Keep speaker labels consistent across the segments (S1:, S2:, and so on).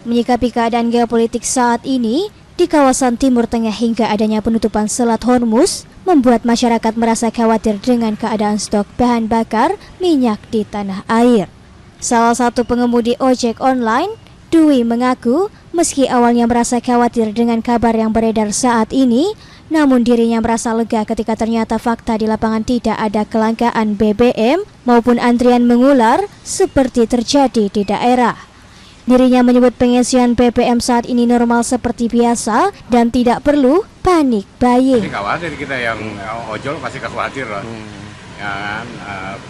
S1: Menyikapi keadaan geopolitik saat ini di kawasan Timur Tengah hingga adanya penutupan Selat Hormuz membuat masyarakat merasa khawatir dengan keadaan stok bahan bakar minyak di tanah air. Salah satu pengemudi ojek online, Dwi, mengaku meski awalnya merasa khawatir dengan kabar yang beredar saat ini, namun dirinya merasa lega ketika ternyata fakta di lapangan tidak ada kelangkaan BBM maupun antrian mengular seperti terjadi di daerah. Dirinya menyebut pengisian BBM saat ini normal seperti biasa dan tidak perlu panik buying.
S2: Pasti khawatir kita yang ojol pasti khawatir lah. Ya kan,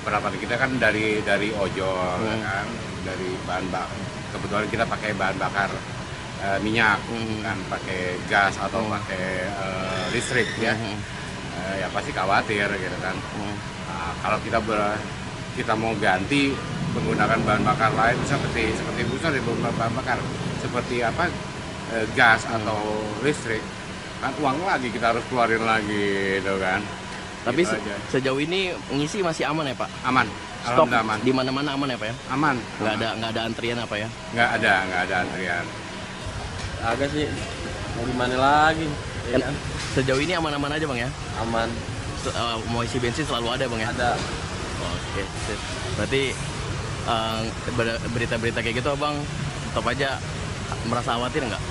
S2: pendapatan kita kan dari ojol, kan, dari bahan bakar. Kebetulan kita pakai bahan bakar minyak, kan, pakai gas atau pakai listrik ya. Ya pasti khawatir gitu kan. Kalau kita mau ganti menggunakan bahan bakar lain seperti busur di bahan bakar seperti gas atau listrik, kan uang lagi kita harus keluarin lagi gitu kan.
S3: Tapi sejauh ini ngisi masih aman ya Pak?
S2: Aman.
S3: Stok
S2: aman.
S3: di mana-mana aman ya Pak ya?
S2: Aman.
S3: Nggak ada antrian apa ya?
S2: Nggak ada antrian.
S4: Agak sih mau gimana lagi?
S3: Kan, sejauh ini aman-aman aja Bang ya?
S4: Aman.
S3: Mau isi bensin selalu ada Bang ya?
S4: Ada.
S3: Oke, sip. Berarti berita-berita kayak gitu Abang tetap aja merasa khawatir nggak?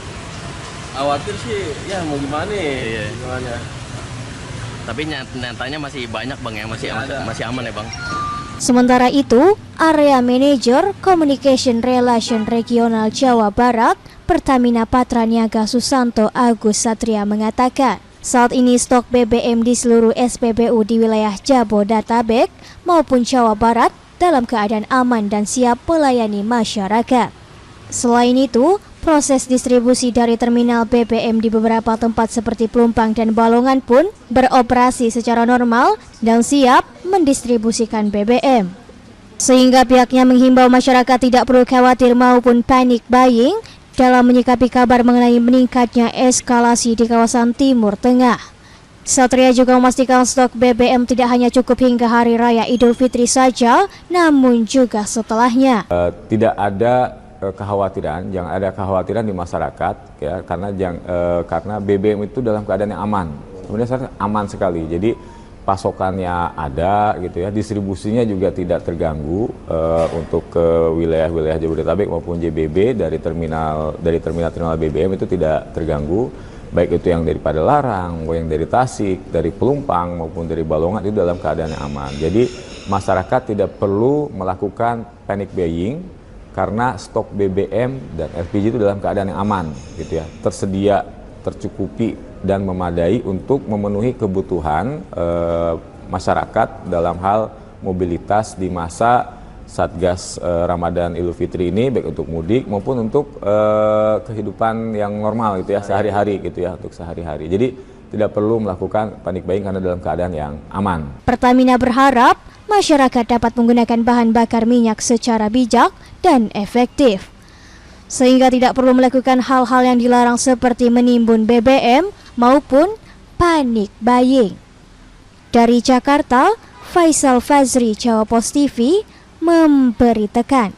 S4: Khawatir sih, ya mau gimana?
S3: Iya.
S4: Gimana?
S3: Tapi nyatanya masih banyak Bang ya, masih aman ya Bang.
S1: Sementara itu, Area Manager Communication Relation Regional Jawa Barat Pertamina Patraniaga Susanto Agus Satria mengatakan, saat ini stok BBM di seluruh SPBU di wilayah Jabodetabek maupun Jawa Barat dalam keadaan aman dan siap melayani masyarakat. Selain itu, proses distribusi dari terminal BBM di beberapa tempat seperti Pelumpang dan Balongan pun beroperasi secara normal dan siap mendistribusikan BBM. Sehingga pihaknya menghimbau masyarakat tidak perlu khawatir maupun panik buying dalam menyikapi kabar mengenai meningkatnya eskalasi di kawasan Timur Tengah. Satria juga memastikan stok BBM tidak hanya cukup hingga Hari Raya Idul Fitri saja, namun juga setelahnya.
S5: Tidak ada kekhawatiran, jangan ada kekhawatiran di masyarakat, ya, karena BBM itu dalam keadaan yang aman. Sebenarnya aman sekali. Jadi pasokannya ada, gitu ya, distribusinya juga tidak terganggu untuk ke wilayah-wilayah Jabodetabek maupun JBB dari terminal BBM itu tidak terganggu. Baik itu yang dari Padalarang, yang dari Tasik, dari Pelumpang maupun dari Balongan itu dalam keadaan yang aman. Jadi masyarakat tidak perlu melakukan panic buying karena stok BBM dan LPG itu dalam keadaan yang aman, gitu ya, tersedia, tercukupi dan memadai untuk memenuhi kebutuhan masyarakat dalam hal mobilitas di masa Satgas Ramadan Idul Fitri ini, baik untuk mudik maupun untuk kehidupan yang normal gitu ya, sehari-hari gitu ya, untuk sehari-hari. Jadi tidak perlu melakukan panik buying karena dalam keadaan yang aman.
S1: Pertamina berharap masyarakat dapat menggunakan bahan bakar minyak secara bijak dan efektif, sehingga tidak perlu melakukan hal-hal yang dilarang seperti menimbun BBM maupun panik buying. Dari Jakarta, Faisal Fazri, Jawa Post TV, memberitakan.